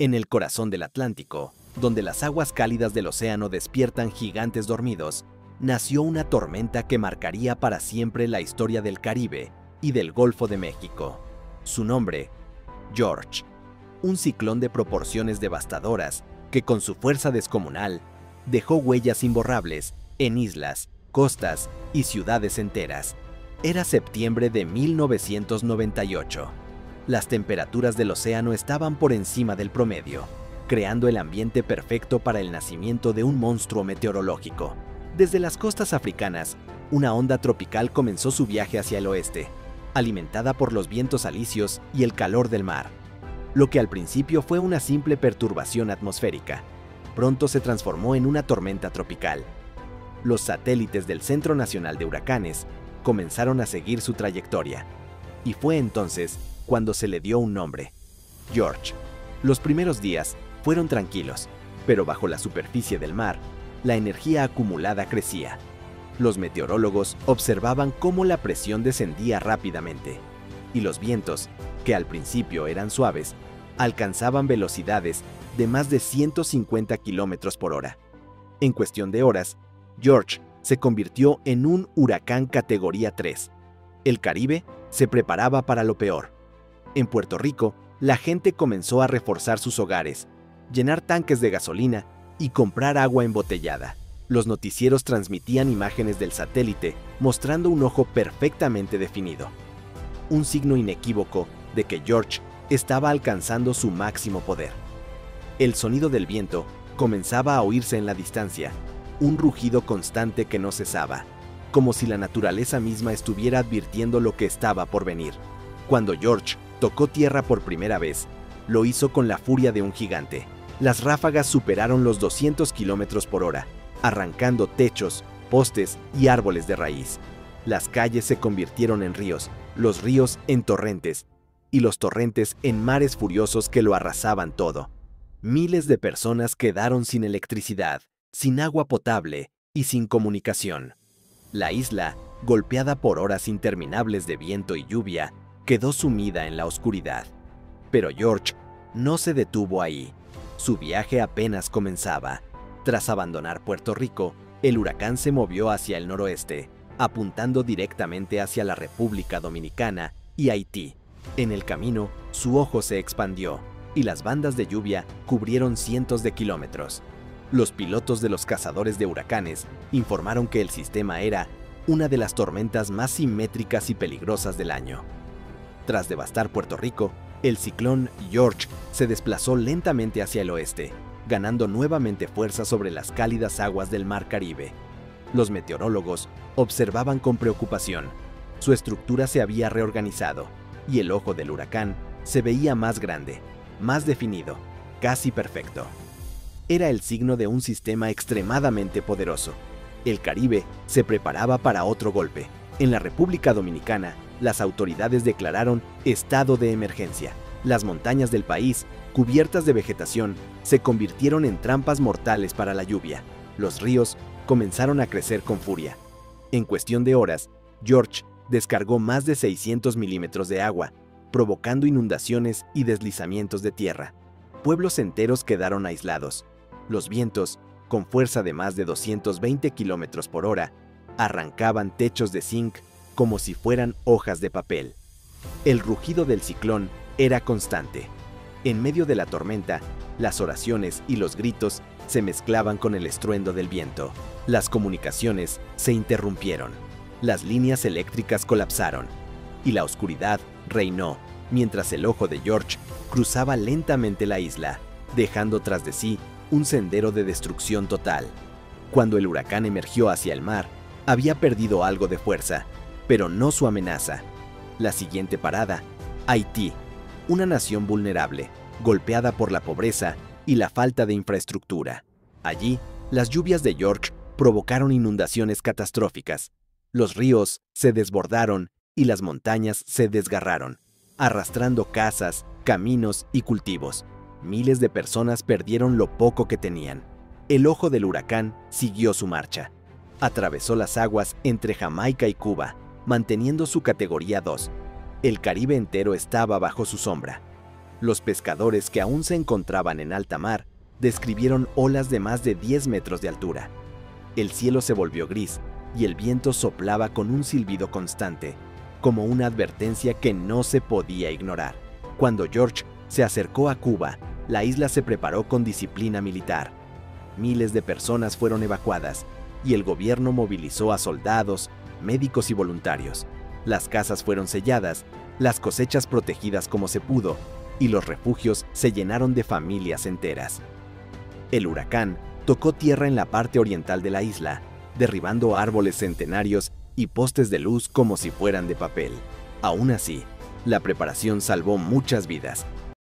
En el corazón del Atlántico, donde las aguas cálidas del océano despiertan gigantes dormidos, nació una tormenta que marcaría para siempre la historia del Caribe y del Golfo de México. Su nombre, George, un ciclón de proporciones devastadoras que con su fuerza descomunal dejó huellas imborrables en islas, costas y ciudades enteras. Era septiembre de 1998. Las temperaturas del océano estaban por encima del promedio, creando el ambiente perfecto para el nacimiento de un monstruo meteorológico. Desde las costas africanas, una onda tropical comenzó su viaje hacia el oeste, alimentada por los vientos alisios y el calor del mar. Lo que al principio fue una simple perturbación atmosférica, pronto se transformó en una tormenta tropical. Los satélites del Centro Nacional de Huracanes comenzaron a seguir su trayectoria, y fue entonces cuando se le dio un nombre: George. Los primeros días fueron tranquilos, pero bajo la superficie del mar, la energía acumulada crecía. Los meteorólogos observaban cómo la presión descendía rápidamente, y los vientos, que al principio eran suaves, alcanzaban velocidades de más de 150 kilómetros por hora. En cuestión de horas, George se convirtió en un huracán categoría 3. El Caribe se preparaba para lo peor. En Puerto Rico, la gente comenzó a reforzar sus hogares, llenar tanques de gasolina y comprar agua embotellada. Los noticieros transmitían imágenes del satélite mostrando un ojo perfectamente definido, un signo inequívoco de que George estaba alcanzando su máximo poder. El sonido del viento comenzaba a oírse en la distancia, un rugido constante que no cesaba, como si la naturaleza misma estuviera advirtiendo lo que estaba por venir. Cuando George tocó tierra por primera vez, lo hizo con la furia de un gigante. Las ráfagas superaron los 200 kilómetros por hora, arrancando techos, postes y árboles de raíz. Las calles se convirtieron en ríos, los ríos en torrentes, y los torrentes en mares furiosos que lo arrasaban todo. Miles de personas quedaron sin electricidad, sin agua potable y sin comunicación. La isla, golpeada por horas interminables de viento y lluvia, quedó sumida en la oscuridad. Pero George no se detuvo ahí. Su viaje apenas comenzaba. Tras abandonar Puerto Rico, el huracán se movió hacia el noroeste, apuntando directamente hacia la República Dominicana y Haití. En el camino, su ojo se expandió, y las bandas de lluvia cubrieron cientos de kilómetros. Los pilotos de los cazadores de huracanes informaron que el sistema era una de las tormentas más simétricas y peligrosas del año. Tras devastar Puerto Rico, el ciclón George se desplazó lentamente hacia el oeste, ganando nuevamente fuerza sobre las cálidas aguas del Mar Caribe. Los meteorólogos observaban con preocupación. Su estructura se había reorganizado, y el ojo del huracán se veía más grande, más definido, casi perfecto. Era el signo de un sistema extremadamente poderoso. El Caribe se preparaba para otro golpe. En la República Dominicana, las autoridades declararon estado de emergencia. Las montañas del país, cubiertas de vegetación, se convirtieron en trampas mortales para la lluvia. Los ríos comenzaron a crecer con furia. En cuestión de horas, George descargó más de 600 milímetros de agua, provocando inundaciones y deslizamientos de tierra. Pueblos enteros quedaron aislados. Los vientos, con fuerza de más de 220 kilómetros por hora, arrancaban techos de zinc como si fueran hojas de papel. El rugido del ciclón era constante. En medio de la tormenta, las oraciones y los gritos se mezclaban con el estruendo del viento. Las comunicaciones se interrumpieron. Las líneas eléctricas colapsaron, y la oscuridad reinó mientras el ojo de George cruzaba lentamente la isla, dejando tras de sí un sendero de destrucción total. Cuando el huracán emergió hacia el mar, había perdido algo de fuerza, pero no su amenaza. La siguiente parada, Haití, una nación vulnerable, golpeada por la pobreza y la falta de infraestructura. Allí, las lluvias de George provocaron inundaciones catastróficas. Los ríos se desbordaron y las montañas se desgarraron, arrastrando casas, caminos y cultivos. Miles de personas perdieron lo poco que tenían. El ojo del huracán siguió su marcha. Atravesó las aguas entre Jamaica y Cuba, manteniendo su categoría 2. El Caribe entero estaba bajo su sombra. Los pescadores que aún se encontraban en alta mar describieron olas de más de 10 metros de altura. El cielo se volvió gris y el viento soplaba con un silbido constante, como una advertencia que no se podía ignorar. Cuando George se acercó a Cuba, la isla se preparó con disciplina militar. Miles de personas fueron evacuadas y el gobierno movilizó a soldados, médicos y voluntarios. Las casas fueron selladas, las cosechas protegidas como se pudo, y los refugios se llenaron de familias enteras. El huracán tocó tierra en la parte oriental de la isla, derribando árboles centenarios y postes de luz como si fueran de papel. Aún así, la preparación salvó muchas vidas